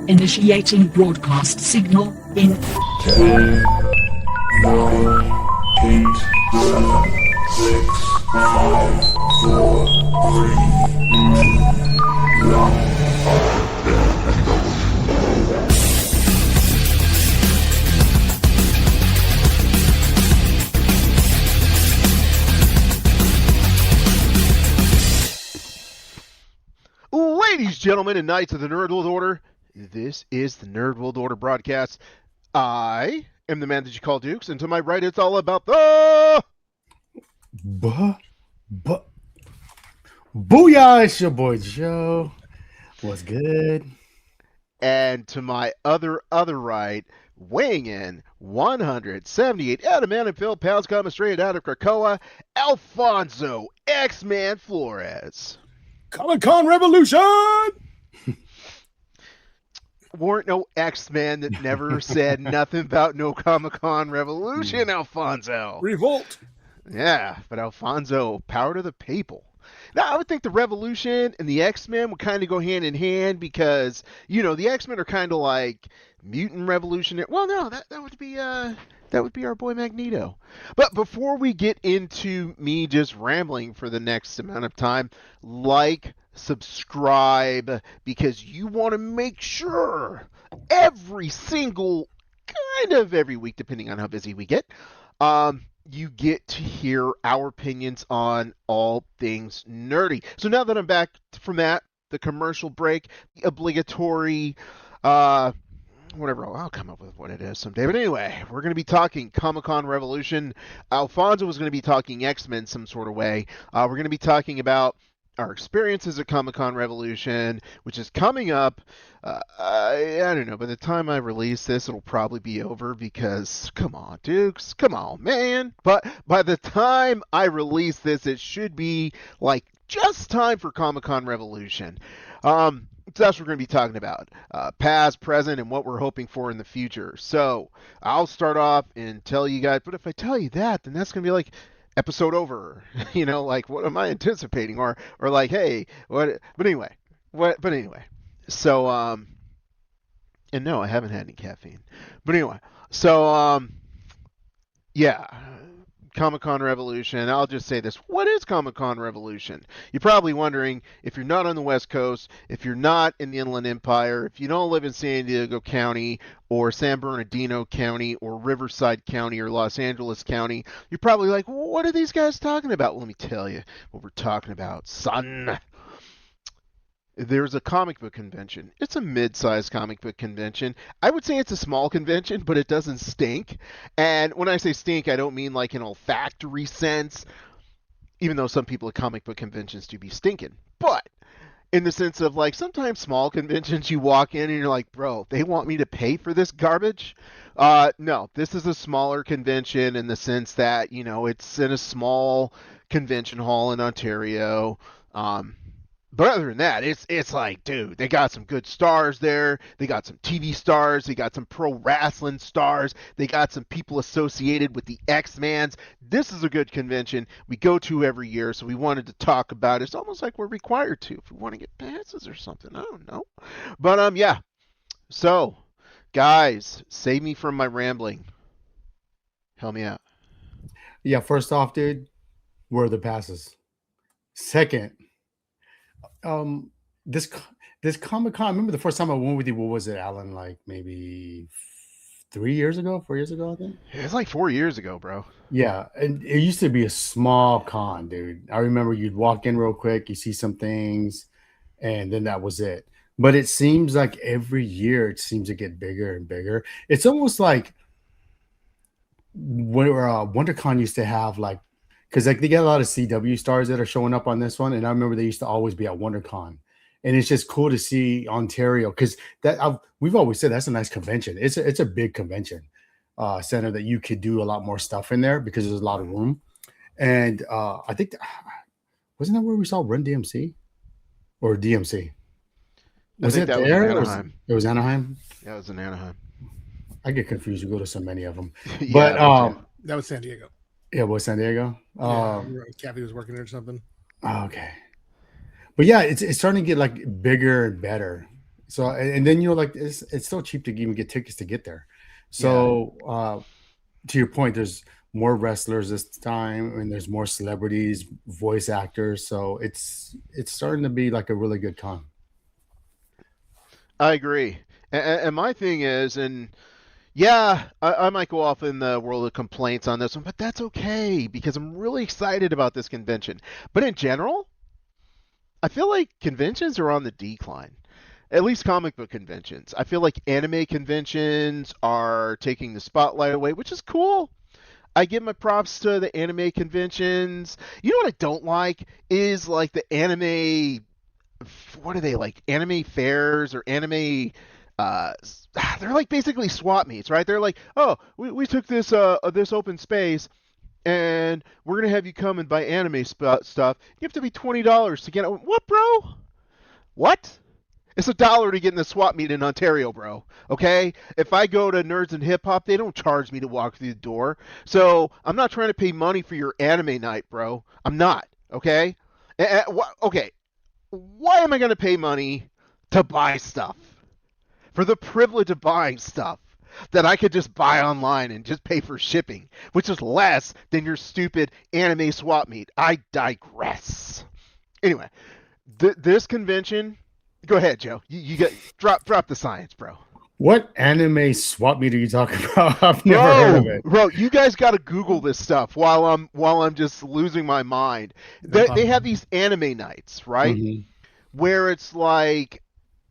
Initiating broadcast signal in 10, 9, 8, 7, 6, 5, 4, 3, 2, 1. Ladies, gentlemen, and knights of the Nerd World Order, this is the Nerd World Order broadcast. I am the man that you call Dukes, and to my right, it's all about the... Booyah, it's your boy Joe. What's good? And to my other right, weighing in 178 adamantium pounds, coming straight out of Krakoa, Alfonso X-Man Flores. Comic-Con Revolution! Weren't no X-Men that never said nothing about no Comic-Con Revolution, Alfonso. Revolt. Yeah, but Alfonso, power to the people. Now, I would think the Revolution and the X-Men would kind of go hand in hand because, you know, the X-Men are kind of like mutant revolutionary. Well, no, that would be our boy Magneto. But before we get into me just rambling for the next amount of time, like, subscribe, because you want to make sure every single, kind of every week, depending on how busy we get, you get to hear our opinions on all things nerdy. So now that I'm back from that, the commercial break, the obligatory, whatever, I'll come up with what it is someday. But anyway, we're going to be talking Comic-Con Revolution. Alfonso was going to be talking X-Men some sort of way. We're going to be talking about our experiences at Comic-Con Revolution, which is coming up. I don't know. By the time I release this, it'll probably be over because, come on, Dukes. Come on, man. But by the time I release this, it should be, like, just time for Comic-Con Revolution. So that's what we're going to be talking about. Past, present, and what we're hoping for in the future. So I'll start off and tell you guys, but if I tell you that, then that's going to be like, episode over, you know, like, what am I anticipating? Or like, hey, what, but anyway, so, and no, I haven't had any caffeine, but anyway, so, yeah, Comic-Con Revolution. I'll just say this. What is Comic-Con Revolution? You're probably wondering, if you're not on the West Coast, if you're not in the Inland Empire, if you don't live in San Diego County or San Bernardino County or Riverside County or Los Angeles County, you're probably like, well, what are these guys talking about? Well, let me tell you what we're talking about, son. There's a comic book convention. It's a mid-sized comic book convention. I would say it's a small convention, but it doesn't stink. And when I say stink, I don't mean like an olfactory sense, even though some people at comic book conventions do be stinking. But in the sense of, like, sometimes small conventions you walk in and you're like, bro, they want me to pay for this garbage? No, this is a smaller convention in the sense that, you know, it's in a small convention hall in Ontario. But other than that, it's like, dude, they got some good stars there. They got some TV stars. They got some pro wrestling stars. They got some people associated with the X-Mans. This is a good convention we go to every year, so we wanted to talk about it. It's almost like we're required to if we want to get passes or something. I don't know. But, yeah. So, guys, save me from my rambling. Help me out. Yeah, first off, dude, where are the passes? Second, this Comic-Con, I remember the first time I went with you, what was it, Alan? Like maybe 4 years ago, I think? It's like 4 years ago, bro. Yeah, and it used to be a small con, dude. I remember you'd walk in real quick, you see some things, and then that was it. But it seems like every year it seems to get bigger and bigger. It's almost like where WonderCon used to have, like, because like they get a lot of CW stars that are showing up on this one, and I remember they used to always be at WonderCon, and it's just cool to see Ontario because we've always said that's a nice convention. It's a big convention center that you could do a lot more stuff in there because there's a lot of room, and I think wasn't that where we saw Run DMC or DMC? Was it there? It was Anaheim. Yeah, it was in Anaheim. I get confused. We go to so many of them, Yeah, but That was San Diego. yeah, it was San Diego. Kathy was working there or something. Okay. But yeah, it's starting to get like bigger and better. So and then like it's so cheap to even get tickets to get there. So to your point, there's more wrestlers this time, and there's more celebrities, voice actors. So it's starting to be like a really good con. I agree. And my thing is, and yeah, I might go off in the world of complaints on this one, but that's okay because I'm really excited about this convention. But in general, I feel like conventions are on the decline. At least comic book conventions. I feel like anime conventions are taking the spotlight away, which is cool. I give my props to the anime conventions. You know what I don't like is like the anime. What are they like? Anime fairs or anime? Uh, they're like basically swap meets, right? They're like, oh, we took this open space and we're gonna have you come and buy anime stuff. You have to be $20 to get it. What, bro? What? It's $1 to get in the swap meet in Ontario, bro. Okay? If I go to Nerds and Hip Hop, they don't charge me to walk through the door. So I'm not trying to pay money for your anime night, bro. I'm not. Okay? Okay. Why am I going to pay money to buy stuff? For the privilege of buying stuff that I could just buy online and just pay for shipping, which is less than your stupid anime swap meet. I digress. Anyway, this convention. Go ahead, Joe. You got drop the science, bro. What anime swap meet are you talking about? I've never heard of it. Bro, you guys got to Google this stuff while I'm just losing my mind. They have these anime nights, right? Mhm. Where it's like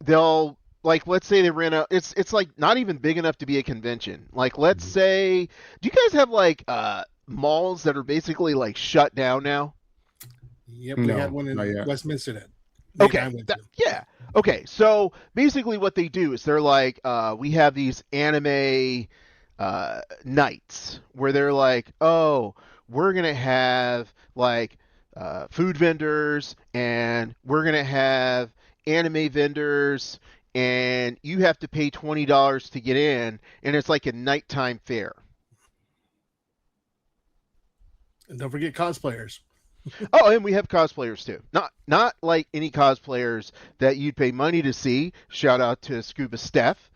they'll like let's say they rent a it's like not even big enough to be a convention. Like let's say, do you guys have like malls that are basically like shut down now? Yep, they No, had one in not yet. Westminster. Okay. Yeah. Okay. So basically, what they do is they're like, we have these anime nights where they're like, oh, we're gonna have like food vendors and we're gonna have anime vendors, and you have to pay $20 to get in, and it's like a nighttime fair. And don't forget cosplayers. Oh, and we have cosplayers too. Not like any cosplayers that you'd pay money to see. Shout out to Scuba Steph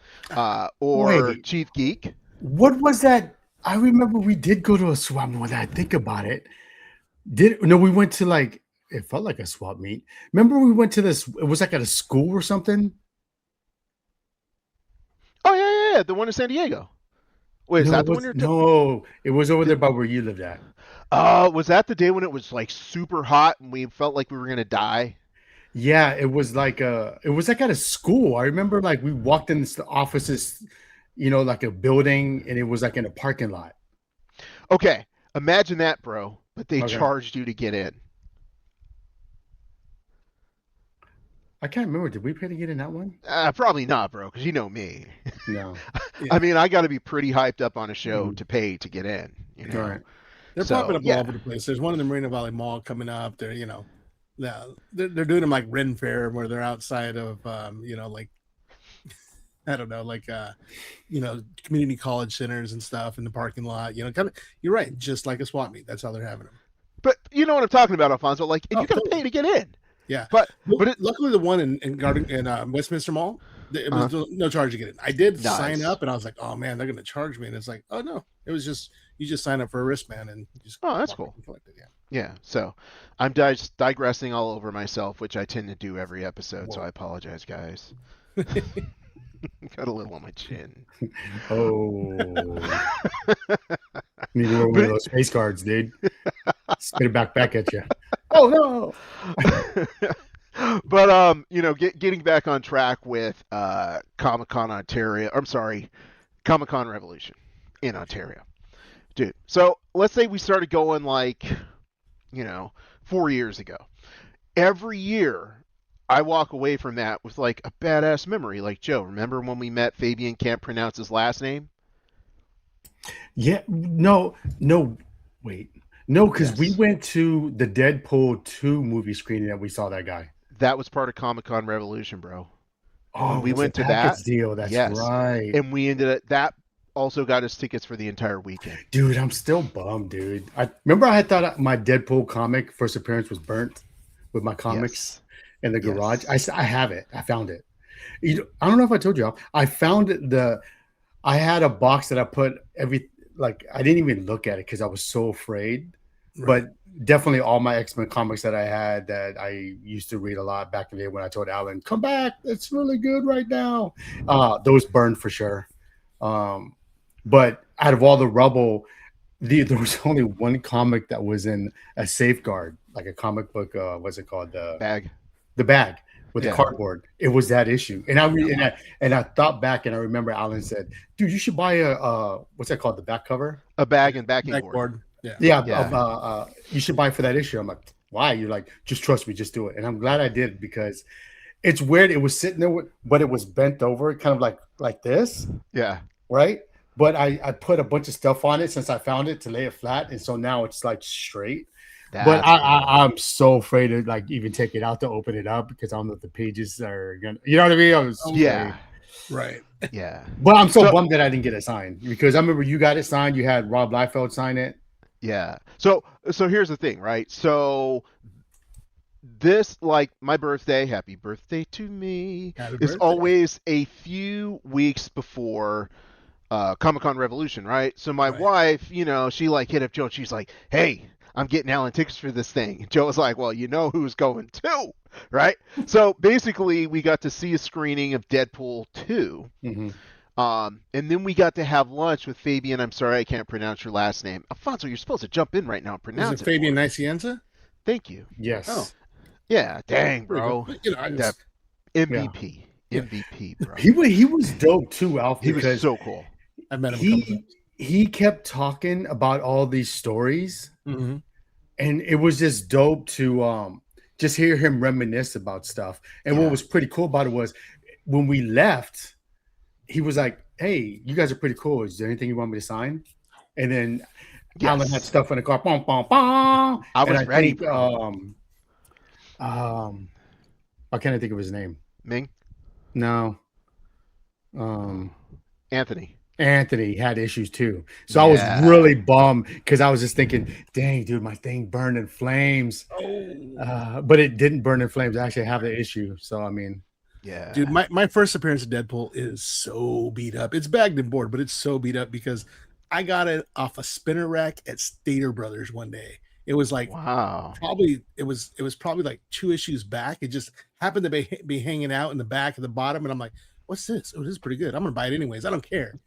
or Wait. Chief Geek. What was that? I remember we did go to a swap meet. When I think about it, we went to like it felt like a swap meet. Remember we went to this? It was like at a school or something. Oh yeah, the one in San Diego. Wait, is that the one you're talking? No, it was over there by where you lived at. Was that the day when it was like super hot and we felt like we were gonna die? Yeah, it was like at a school. I remember like we walked in the offices, like a building, and it was like in a parking lot. Okay, imagine that, bro. But they Okay. charged you to get in. I can't remember. Did we pay to get in that one? Probably not, bro, because you know me. No. Yeah. I mean, I got to be pretty hyped up on a show to pay to get in. You know? All right. They're So, popping up yeah. all over the place. There's one in the Marina Valley Mall coming up. They're they're doing them like Ren Fair, where they're outside of like I don't know, like community college centers and stuff in the parking lot. Kind of. You're right, just like a swap meet. That's how they're having them. But you know what I'm talking about, Alfonso. Like, and Oh, you got to totally. pay to get in. Yeah, But luckily the one in Westminster Mall, it was no charge to get in. I did Nice. sign up, and I was like, oh man, they're going to charge me, and it's like, oh no, it was just you just sign up for a wristband and you just Oh, that's walk cool. up and collect it. Yeah. Yeah, so I'm digressing all over myself, which I tend to do every episode, so I apologize, guys. Got a little on my chin. Oh. Need to wear one of those face guards, dude. Spit it back at you. Oh no. But getting back on track with Comic-Con Ontario. I'm sorry, Comic-Con Revolution in Ontario. Dude, so let's say we started going like, 4 years ago. Every year I walk away from that with like a badass memory. Like, Joe, remember when we met Fabian can't pronounce his last name? Yeah, no, wait. No, because we Yes. went to the Deadpool 2 movie screening that we saw that guy. That was part of Comic-Con Revolution, bro. Oh, we it was went a to package that? deal. That's Yes. right. And we ended up, that also got us tickets for the entire weekend. Dude, I'm still bummed, dude. I remember I had thought my Deadpool comic first appearance was burnt with my comics Yes. in the Yes. garage. I have it. I found it. I don't know if I told you. I found I had a box that I put I didn't even look at it because I was so afraid. Right. But definitely all my X-Men comics that I had that I used to read a lot back in the day when I told Alan, come back, it's really good right now. Those burned for sure. But out of all the rubble, there was only one comic that was in a safeguard, like a comic book. What's it called? Bag. The bag with Yeah. the cardboard. It was that issue, and I thought back, and I remember Alan said, "Dude, you should buy what's that called? The back cover." A bag and backing board. Backboard. Yeah. Yeah, Yeah. you should buy for that issue. I'm like, why? You're like, just trust me, just do it. And I'm glad I did because it's weird. It was sitting there, but it was bent over, kind of like this, Yeah. right? But I put a bunch of stuff on it since I found it to lay it flat, and so now it's like straight. But That's I'm so afraid to like even take it out to open it up because I don't know if the pages are gonna, you know what I mean? I was yeah. Right. Yeah. But I'm so So- bummed that I didn't get it signed because I remember you got it signed. You had Rob Liefeld sign it. Yeah. So here's the thing, right? So this, like, my birthday, happy birthday to me, Happy is birthday. always a few weeks before Comic-Con Revolution, right? So my Right. wife, she like hit up Joe and she's like, hey, I'm getting Alan tickets for this thing. Joe was like, well, you know who's going too, right? So basically we got to see a screening of Deadpool 2. Mm-hmm. And then we got to have lunch with Fabian. I'm sorry, I can't pronounce your last name. Alfonso, you're supposed to jump in right now and Is pronounce it it. Fabian for me. Nicienza? Thank you. Yes. Oh. Yeah, dang, bro. You know, I That just, MVP. Yeah. MVP, bro. He was dope too, Alf. He was because so cool. I met him. A couple times. he kept talking about all these stories, Mhm. and it was just dope to just hear him reminisce about stuff. And Yeah. what was pretty cool about it was when we left, he was like, "Hey, you guys are pretty cool. Is there anything you want me to sign?" And then Alan had Yes. stuff in the car. Bum, bum, bum. I was And ready, think, bro. I can't think of his name. Ming? No. Anthony. Anthony had issues too. So I was Yeah. really bummed because I was just thinking, dang, dude, my thing burned in flames. Oh. But it didn't burn in flames. I actually have the issue. So, I mean, Yeah. Dude, my first appearance of Deadpool is so beat up. It's bagged and board, but it's so beat up because I got it off a spinner rack at Stater Brothers one day. It was like Wow. probably it was probably like 2 issues back. It just happened to be hanging out in the back at the bottom, and I'm like, "What's this? Oh, this is pretty good. I'm gonna buy it anyways. I don't care."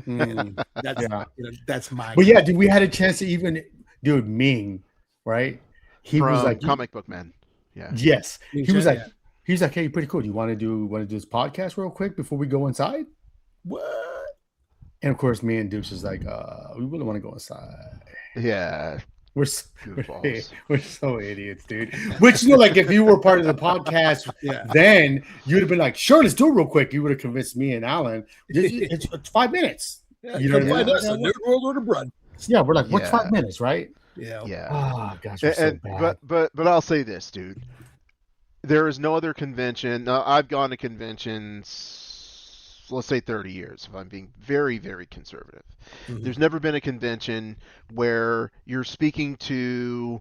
That's Yeah. that's my. But yeah, dude, we had a chance to even, dude, Ming, right? He From was like, Comic Book Man. Yeah. yes. Ming He was Chen, like, hey, pretty cool. Do you want to do this podcast real quick before we go inside? what? And of course, me and Deuce is like, we really want to go inside. Yeah. We're Goofballs. we're so idiots, dude. Which, like if you were part of the podcast, Yeah. then you'd have been like, sure, let's do it real quick. You would have convinced me and Alan. It's 5 minutes. Yeah, You know come what I find mean? us on Nerd World Order Blood. Yeah, we're like, what's Yeah. 5 minutes, right? Yeah. Yeah. Oh gosh, we're so bad. But I'll say this, dude. There is no other convention. I've gone to conventions, let's say 30 years, if I'm being very, very conservative. Mhm. There's never been a convention where you're speaking to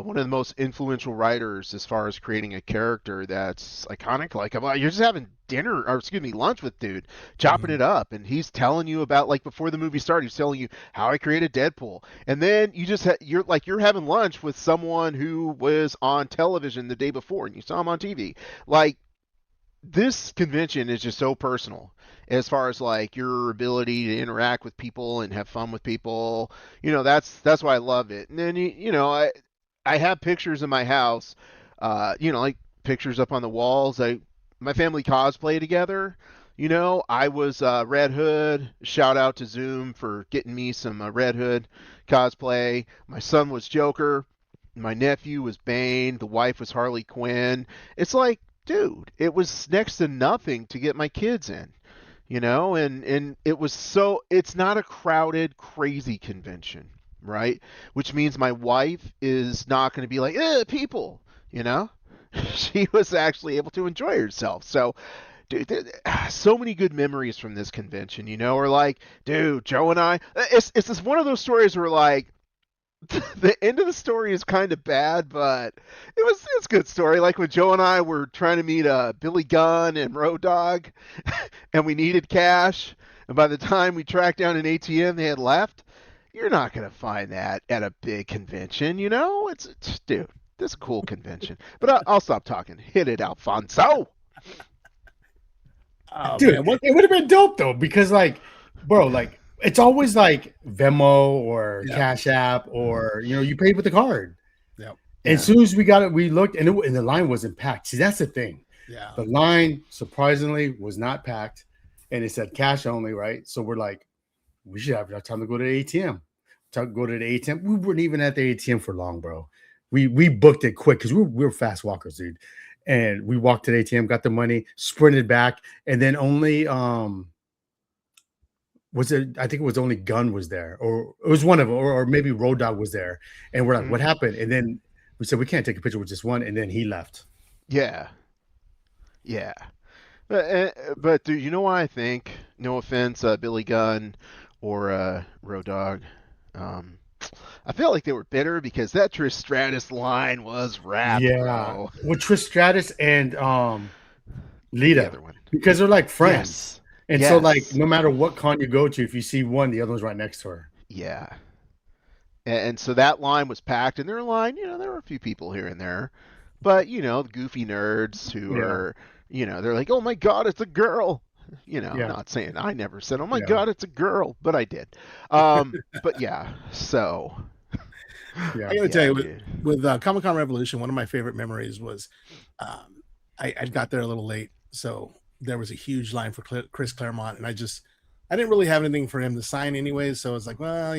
one of the most influential writers as far as creating a character that's iconic. Like, you're just having dinner, or excuse me, lunch with dude, chopping Mhm. it up, and he's telling you about, like, before the movie started, he's telling you how I created Deadpool, and then you just you're having lunch with someone who was on television the day before, and you saw him on TV. Like, this convention is just so personal as far as like your ability to interact with people and have fun with people. That's why I love it. And then I have pictures in my house, like pictures up on the walls. My family cosplay together. I was Red Hood. Shout out to Zoom for getting me some Red Hood cosplay. My son was Joker. My nephew was Bane. The wife was Harley Quinn. It's like, dude, it was next to nothing to get my kids in, and it's not a crowded, crazy convention, right? Which means my wife is not going to be like, people, she was actually able to enjoy herself. So, dude, so many good memories from this convention, or like, dude, Joe and I, it's one of those stories where like, the end of the story is kind of bad, but it's a good story. Like when Joe and I were trying to meet Billy Gunn and Road Dogg, and we needed cash, and by the time we tracked down an ATM, they had left. You're not gonna find that at a big convention, you know? It's dude, this is a cool convention. But I'll stop talking. Hit it, Alfonso. Oh, Dude, man, what? it would have been dope though, because like, bro, like it's always like Venmo or Yeah. Cash App, or you paid with the card. Yeah. And as soon as we got it, we looked, and the line wasn't packed. See, that's the thing. Yeah. The line surprisingly was not packed, and it said cash only, right? So we're like, we should have enough time to go to the ATM. Go to the ATM. We weren't even at the ATM for long, bro. We booked it quick because we were fast walkers, dude. And we walked to the ATM, got the money, sprinted back, and then only was it? I think it was only Gunn was there, or it was one of them, or maybe Road Dogg was there. And we're like, what happened? And then we said we can't take a picture with just one, and then he left. Yeah. Yeah. But dude, you know what I think? No offense, Billy Gunn or Road Dogg. I felt like they were bitter because that Trish Stratus line was rap, bro. With Trish Stratus and The Lita, other one. because they're like friends. Yes. And so, like, no matter what con you go to, if you see one, the other one's right next to her. Yeah. And so that line was packed, and their line, there were a few people here and there, but the goofy nerds who are, they're like, oh my God, it's a girl. Not saying I never said, oh my God, it's a girl, but I did. But yeah, so. Yeah. I gotta tell you, dude. with Comic-Con Revolution, one of my favorite memories was I got there a little late, so there was a huge line for Chris Claremont, and I didn't really have anything for him to sign anyways, so it's like, well,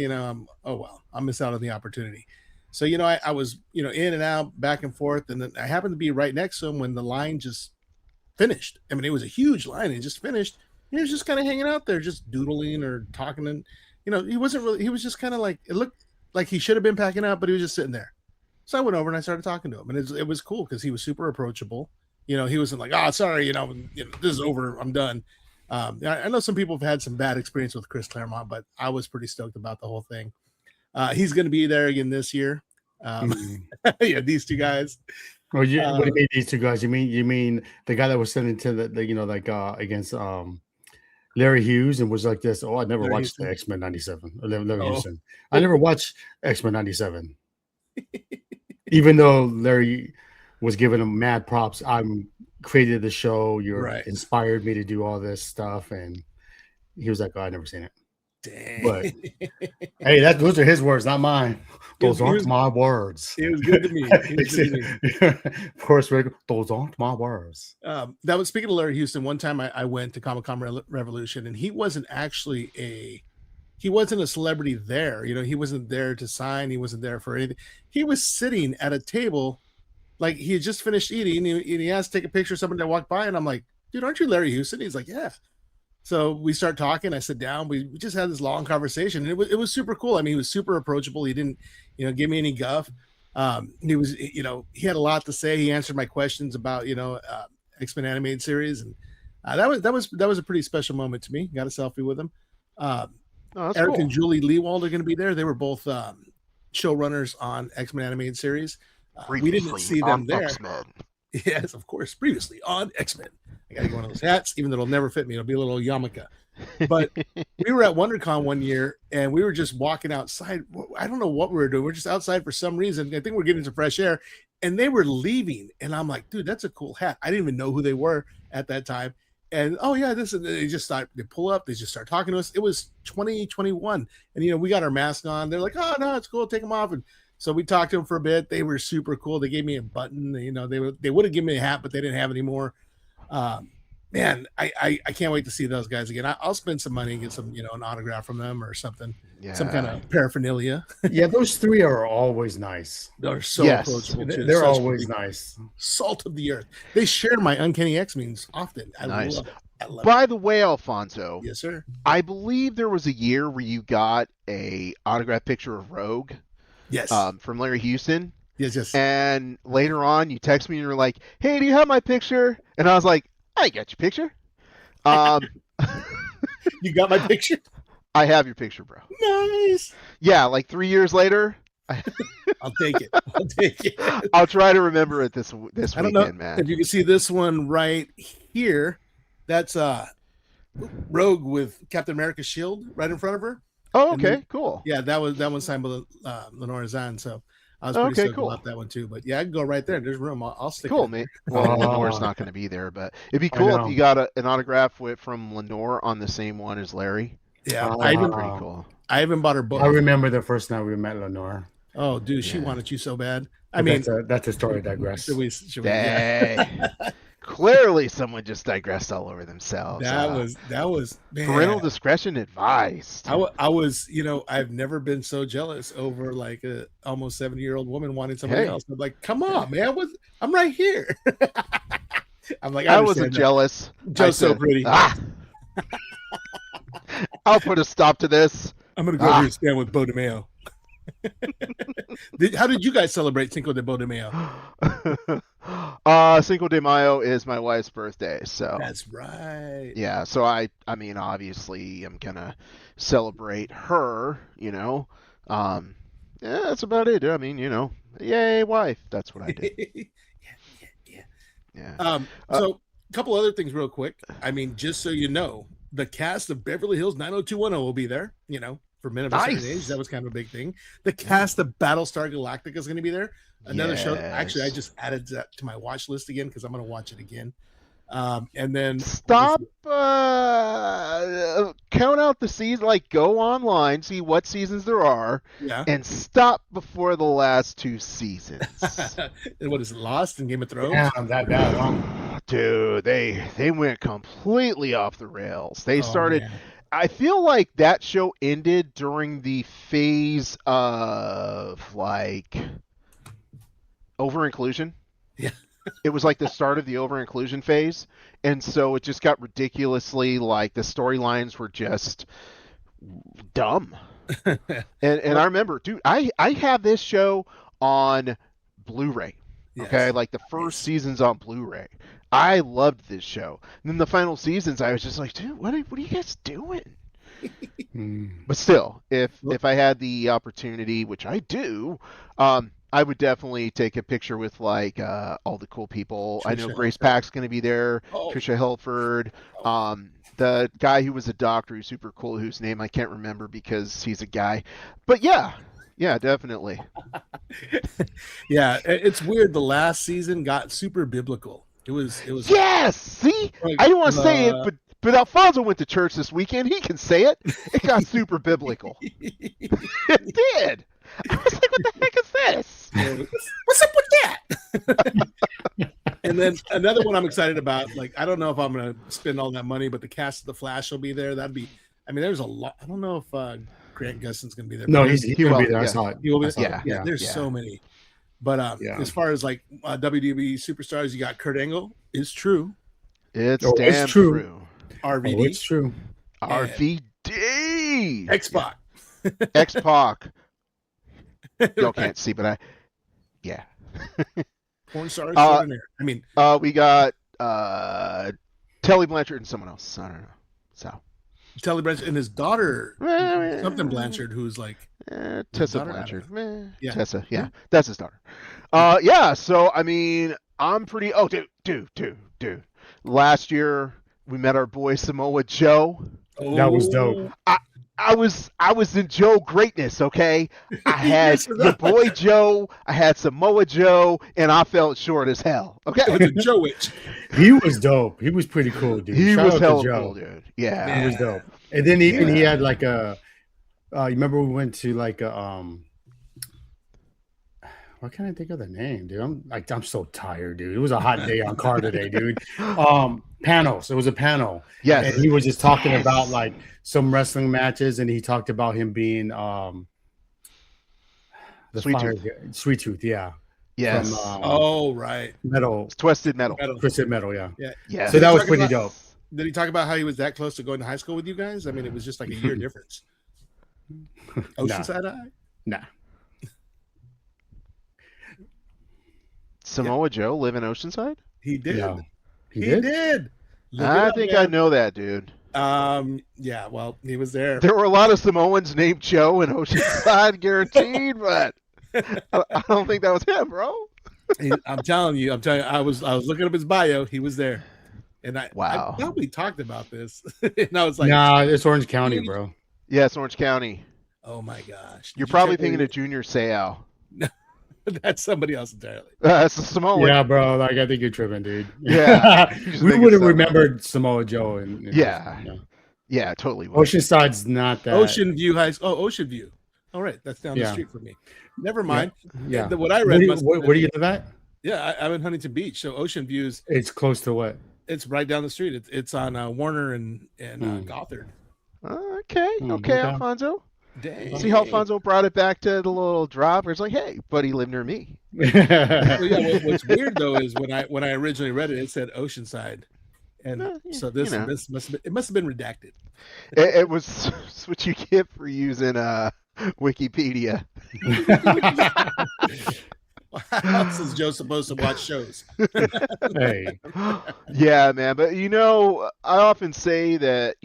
I'll miss out on the opportunity. So I was in and out, back and forth, and then I happened to be right next to him when the line just finished. I mean, it was a huge line; it just finished. He was just kind of hanging out there, just doodling or talking, and he wasn't really. He was just kind of like, it looked like he should have been packing up, but he was just sitting there. So I went over and I started talking to him, and it was cool because he was super approachable. He wasn't like, oh, sorry, this is over, I'm done. I know some people have had some bad experience with Chris Claremont, but I was pretty stoked about the whole thing. He's going to be there again this year. Yeah, these two guys. What do you mean these two guys? You mean the guy that was sent into the against Larry Hughes and was like this? Oh, I never Larry watched Houston. the X-Men 97. Larry Houston. I never watched X-Men 97. Even though Larry was giving him mad props, I'm created the show. You're inspired me to do all this stuff, and he was like, "Oh, I never seen it." Dang. But hey, those are his words, not mine. Those aren't my words. It was good to me. Of course, Rick, those aren't my words. That was, speaking of Larry Houston, one time I went to Comic-Con Revolution, and he wasn't actually he wasn't a celebrity there. He wasn't there to sign. He wasn't there for anything. He was sitting at a table, like he had just finished eating, and he asked to take a picture of somebody that walked by, and I'm like, dude, aren't you Larry Houston? He's like, yeah. So we start talking. I sit down. We just had this long conversation, and it was super cool. I mean, he was super approachable. He didn't, give me any guff. He was, he had a lot to say. He answered my questions about, X-Men animated series, and that was a pretty special moment to me. Got a selfie with him. Eric cool. and Julie Lewald are going to be there. They were both showrunners on X-Men animated series. We didn't see them there. X-Men. Yes, of course. Previously on X-Men. I got to get one of those hats, even though it'll never fit me. It'll be a little yarmulke. But we were at WonderCon one year, and we were just walking outside. I don't know what we were doing. We're just outside for some reason. I think we're getting some fresh air, and they were leaving. And I'm like, dude, that's a cool hat. I didn't even know who they were at that time. And oh yeah, they just start. They pull up. They just start talking to us. It was 2021, and we got our mask on. They're like, oh no, it's cool. Take them off. And so we talked to them for a bit. They were super cool. They gave me a button. They would have given me a hat, but they didn't have any more. Man, I can't wait to see those guys again. I'll spend some money and get some, an autograph from them or something, some kind of paraphernalia. Yeah, those three are always nice. They're so approachable. Too. They're always nice. Salt of the earth. They share my Uncanny X-Means often. I love it. By the way, Alfonso. Yes, sir. I believe there was a year where you got a autograph picture of Rogue. Yes. From Larry Houston. Yes. And later on, you text me and you're like, "Hey, do you have my picture?" And I was like, "I got your picture." You got my picture? I have your picture, bro. Nice. Yeah, like 3 years later, I'll take it. I'll take it. I'll try to remember it this I don't know weekend, man. if you can see this one right here. That's Rogue with Captain America's shield right in front of her. Oh, And okay, then- cool. Yeah, that one signed by Lenore Zahn. So I was pretty Okay, stoked cool. about that one too. But yeah, I can go right there. There's room. I'll stick. Cool, it. mate. Well, Oh. Lenore's not going to be there, but it'd be I cool know. if you got an autograph from Lenore on the same one as Larry. Yeah, Oh. I even Pretty cool. I even bought her book. I remember the first night we met Lenore. Oh, dude, she Yeah. wanted you so bad. I But mean, that's a story to digress. should we yeah. Dang. Clearly, someone just digressed all over themselves. that was man. parental discretion advised. I was, I've never been so jealous over like a almost 70-year-old woman wanting somebody Hey. else. I'm like, come on, man, I'm right here. I'm like, I wasn't understand that. jealous. Joe's I so said, pretty. "Ah." I'll put a stop to this. I'm gonna go over and stand with Bo DeMeo. How did you guys celebrate Cinco de Bo DeMeo? Cinco de Mayo is my wife's birthday, so That's right. yeah. So I mean, obviously, I'm gonna celebrate her. Yeah, that's about it. I mean, yay, wife. That's what I did. Yeah. So a couple other things real quick. I mean, just so you know, the cast of Beverly Hills 90210 will be there, for Men of a Certain Nice. Age. That was kind of a big thing. The cast of Battlestar Galactica is going to be there. Another show. Actually, I Yes. just added that to my watch list again because I'm going to watch it again. And then Stop. Count out the season. Like, go online, see what seasons there are, Yeah. and stop before the last two seasons. And what is it, Lost and Game of Thrones? Damn, that bad, huh? Dude, they went completely off the rails. They Oh, started. man. I feel like that show ended during the phase of like over inclusion. Yeah. It was like the start of the over inclusion phase, and so it just got ridiculously like the storylines were just dumb. And I remember, dude, I have this show on Blu-ray. Okay, Yes. like the first season's on Blu-ray. I loved this show. And then the final seasons, I was just like, dude, what are you guys doing? But still, if I had the opportunity, which I do, I would definitely take a picture with like all the cool people. I know Trisha Grace Pack's going to be there. Oh. Trisha Helford. The guy who was a doctor who's super cool, whose name I can't remember because he's a guy. But yeah, definitely. Yeah, it's weird. The last season got super biblical. It was Yes. See, like, I didn't want to say it, but Alfonso went to church this weekend. He can say it. It got super biblical. It did. I was like, what the heck is this? What's up with that? And then another one I'm excited about. Like, I don't know if I'm gonna spend all that money, but the cast of The Flash will be there. That'd be. I mean, there's a lot. I don't know if Grant Gustin's gonna be there. No, but he's He gonna will, be there. I yeah. saw it. he will be. I saw it. Yeah. There's so many. But Yeah. as far as like WWE superstars, you got Kurt Angle. Is true. It's Oh, it's damn true. true. RVD. Oh, it's true. RVD. X-Pac. X-Pac. Y'all can't see, but yeah. Porn star Uh, extraordinaire. I mean, We got Telly Blanchard and someone else. I don't know. So Telly Blanchard and his daughter, something Blanchard, who's like, Tessa daughter? Blanchard. Yeah. Tessa, yeah. That's his daughter. Yeah, so I mean, I'm pretty dude. Last year we met our boy Samoa Joe. That was dope. I was in Joe greatness, okay? I had Yes, your boy Joe, I had Samoa Joe, and I felt short as hell. Okay. It was a Joe Witch. He was dope. He was pretty cool, dude. He Shout was out to hella Joe. cool, dude. Yeah. Man. He was dope. And then he Yeah. had like a. You remember we went to like a Why can't I think of the name, dude? I'm so tired, dude. It was a hot day on car today, dude. Panels. It was a panel. Yes. And he was just talking Yes. about like some wrestling matches, and he talked about him being the Sweet fire- Tooth. Sweet Tooth, yeah. Yes. From, Oh, right. Metal, It's Twisted Metal. Twisted Metal, yeah. Yes. So that was Talking pretty about- dope. Did he talk about how he was that close to going to high school with you guys? I mean, it was just like a year difference. Oceanside High? Nah. Samoa Joe live in Oceanside? He did. No. He did? did. Look it I up, think I man. know that, dude. Yeah, well, he was there. There were a lot of Samoans named Joe in Oceanside, guaranteed, but I don't think that was him, bro. I'm telling you, I was looking up his bio. He was there, and Wow. I thought we talked about this, and I was like, Nah, it's Orange County, bro. Yes, Orange County. oh my gosh, You're Did you probably check thinking where of Junior Seau. that's somebody else entirely. That's a Samoan. Yeah, bro. Like I think you're tripping, dude. Yeah, you just we think would have it's remembered Samoa Joe. And Yeah. Yeah, totally. would. Oceanside's not that. Ocean View High School. Oh, Ocean View. All right, that's down the Yeah. street from me. Never mind. Yeah. What I Where read. do you, must have where, been- where do you live at? Yeah, I'm in Huntington Beach, so Ocean Views. It's close to what? It's right down the street. It's on Warner and Hmm. Gothard. Okay, Hmm, okay, okay. Alfonso. Dang. See how Alfonso brought it back to the little drop where it's like, hey, buddy, live near me. Well, yeah, what's weird though is when I originally read it, it said Oceanside, and so this you know. this must have been redacted. It was it's what you get for using Wikipedia. How else is Joe supposed to watch shows? Hey. Yeah, man. But I often say that,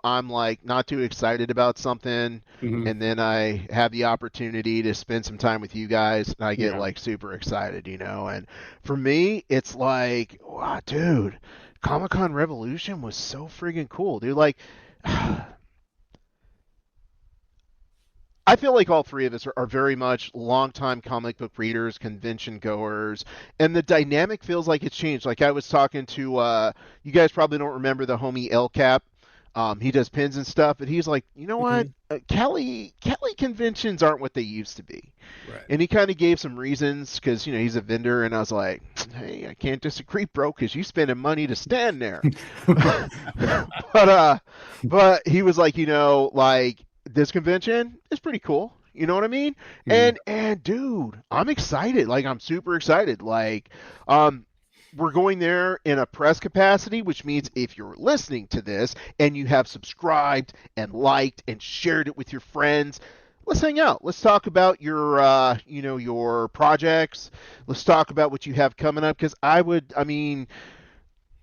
I'm like not too excited about something, Mhm. and then I have the opportunity to spend some time with you guys, and I get Yeah. like super excited, And for me, it's like, wow, dude, Comic-Con Revolution was so friggin' cool, dude. Like, I feel like all three of us are very much longtime comic book readers, convention goers, and the dynamic feels like it's changed. Like I was talking to, you guys probably don't remember the homie El Cap. He does pins and stuff, but he's like, you know what? Cali conventions aren't what they used to be. Right. And he kind of gave some reasons because he's a vendor, and I was like, hey, I can't disagree, bro, because you spending money to stand there. but he was like, like this convention is pretty cool. You know what I mean? And dude, I'm excited. Like I'm super excited. Like, we're going there in a press capacity, which means if you're listening to this and you have subscribed and liked and shared it with your friends, let's hang out. Let's talk about your, your projects. Let's talk about what you have coming up. Because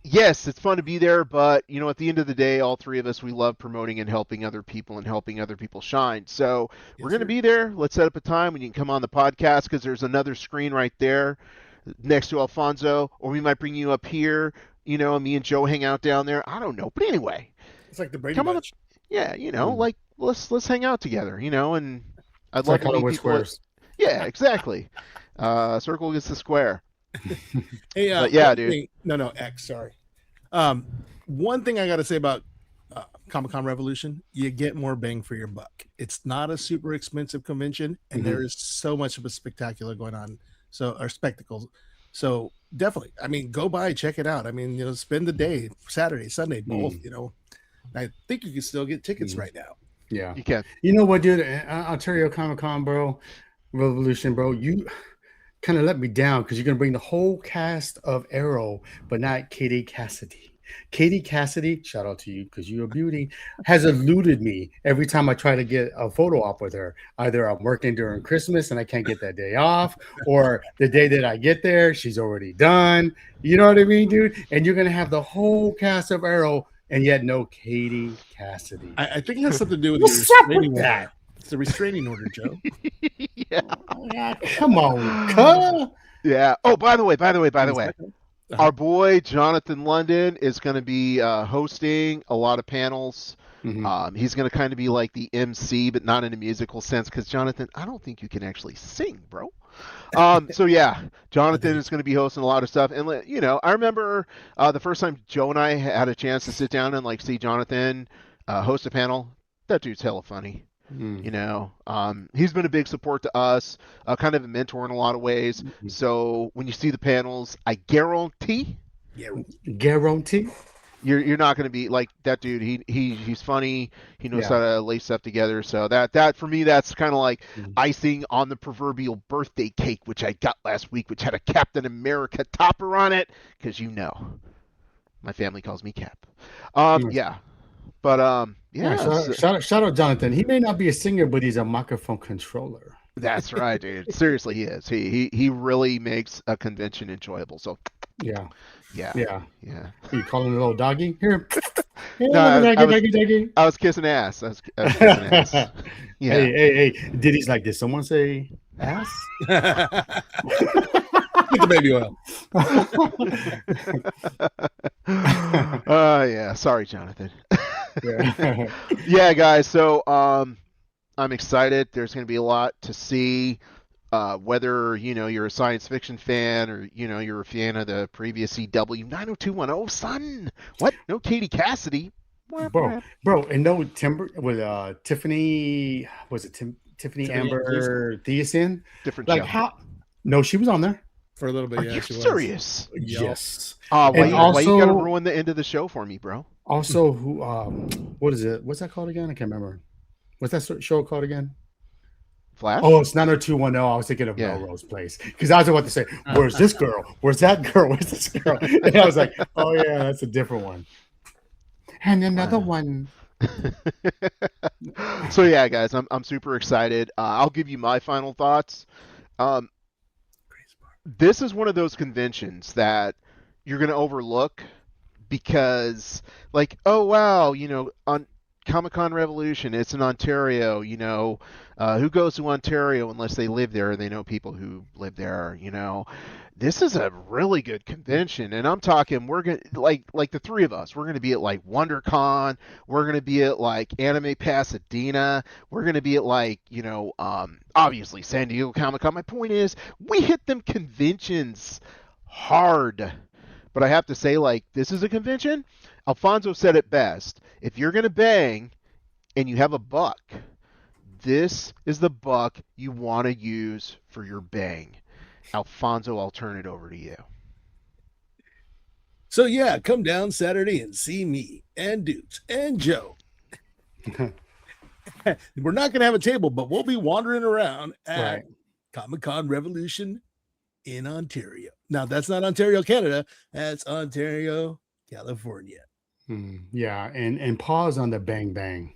yes, it's fun to be there, but at the end of the day, all three of us, we love promoting and helping other people and helping other people shine. So we're going to be there. Let's set up a time when you can come on the podcast because there's another screen right there next to Alfonso, or we might bring you up here, and me and Joe hang out down there. I don't know. But anyway, It's like the Brady come on. Bunch. Yeah, like let's hang out together, and I'd It's love like to meet Hollywood people. Squares. Yeah, exactly. Circle gets the square. Hey, But yeah, one dude. thing- no, X. Sorry. One thing I got to say about Comic-Con Revolution, you get more bang for your buck. It's not a super expensive convention, and there is so much of a spectacular going on. Or spectacles. So definitely, go by, check it out. Spend the day, Saturday, Sunday, both. I think you can still get tickets right now. Yeah. You can. You know what, dude? Ontario Comic Con, bro, Revolution, bro. You kind of let me down because you're gonna bring the whole cast of Arrow, but not Katie Cassidy. Katie Cassidy, shout out to you because you're a beauty, has eluded me every time I try to get a photo op with her. Either I'm working during Christmas and I can't get that day off, or the day that I get there, she's already done. You know what I mean, dude? And you're gonna have the whole cast of Arrow and yet no Katie Cassidy. I think it has something to do with What's the up with restraining order. that? It's the restraining order, Joe. Yeah. Come on, cuz. Yeah. Oh, by the way, Uh-huh. our boy Jonathan London is going to be hosting a lot of panels. Mhm. He's going to kind of be like the MC, but not in a musical sense, because Jonathan, I don't think you can actually sing, bro. So yeah, Jonathan is going to be hosting a lot of stuff, and I remember the first time Joe and I had a chance to sit down and see Jonathan host a panel. That dude's hella funny. He's been a big support to us, kind of a mentor in a lot of ways. So when you see the panels, I guarantee Guarantee. you're not going to be like that dude. He's funny. He knows Yeah. how to lay stuff together. So that for me, that's kind of like icing on the proverbial birthday cake, which I got last week, which had a Captain America topper on it, because my family calls me Cap. Yeah. But yeah, Shout out Jonathan. He may not be a singer, but he's a microphone controller. that's right, dude. Seriously, he is. He really makes a convention enjoyable. So Yeah. yeah. You calling a little doggy? Here. No, Doggy. I was kissing ass. I was kissing ass. Yeah. Hey. Diddy's like, did someone say Ass? Get the baby oil. Yeah. Sorry, Jonathan. Yeah. Yeah, guys. So I'm excited. There's going to be a lot to see. Whether you're a science fiction fan or you're a fan of the previous CW 90210, son. What? No Katie Cassidy. Bro, and no Timber with Tiffany. Was it Tiffany Tiffany Amber Thiessen? Different Like show. how? No, she was on there. For a little bit, Are yeah, you she was. serious? Yes. Why And you also- gotta ruin the end of the show for me, bro? Also, who? What is it? What's that called again? I can't remember. What's that show called again? Flash? Oh, it's 90210. I was thinking of Yeah. Melrose Place because I was about to say, "Where's this girl? Where's that girl? Where's this girl?" And I was like, "Oh yeah, that's a different one." And another Wow. one. So yeah, guys, I'm super excited. I'll give you my final thoughts. This is one of those conventions that you're going to overlook because, like, oh wow, on Comic-Con Revolution, it's in Ontario. Who goes to Ontario unless they live there or they know people who live there? This is a really good convention, and I'm talking we're gonna like the three of us. We're gonna be at like WonderCon. We're gonna be at like Anime Pasadena. We're gonna be at like obviously San Diego Comic-Con. My point is we hit them conventions hard. But I have to say, like, this is a convention. Alfonso said it best. If you're gonna bang and you have a buck, this is the buck you want to use for your bang. Alfonso, I'll turn it over to you. So yeah, come down Saturday and see me and Dukes and Joe. We're not gonna have a table, but we'll be wandering around at Right. Comic-Con Revolution in Ontario. Now that's not Ontario, Canada. That's Ontario, California. Yeah, and pause on the bang bang.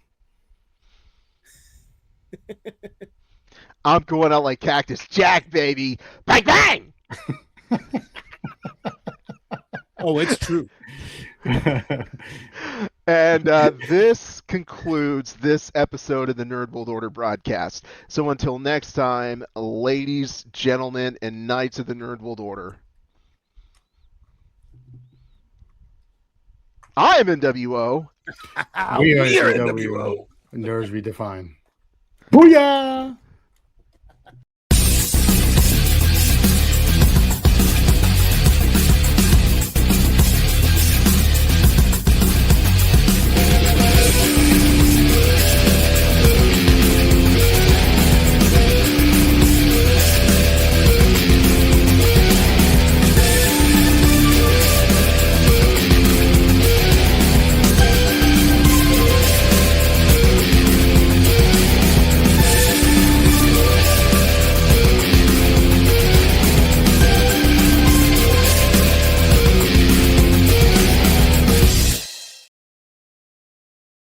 I'm going out like Cactus Jack, baby. Bang, bang! Oh, it's true. And this concludes this episode of the Nerd World Order broadcast. So until next time, ladies, gentlemen, and knights of the Nerd World Order, I am NWO. We are We are NWO. NWO. Nerds redefined. Booyah!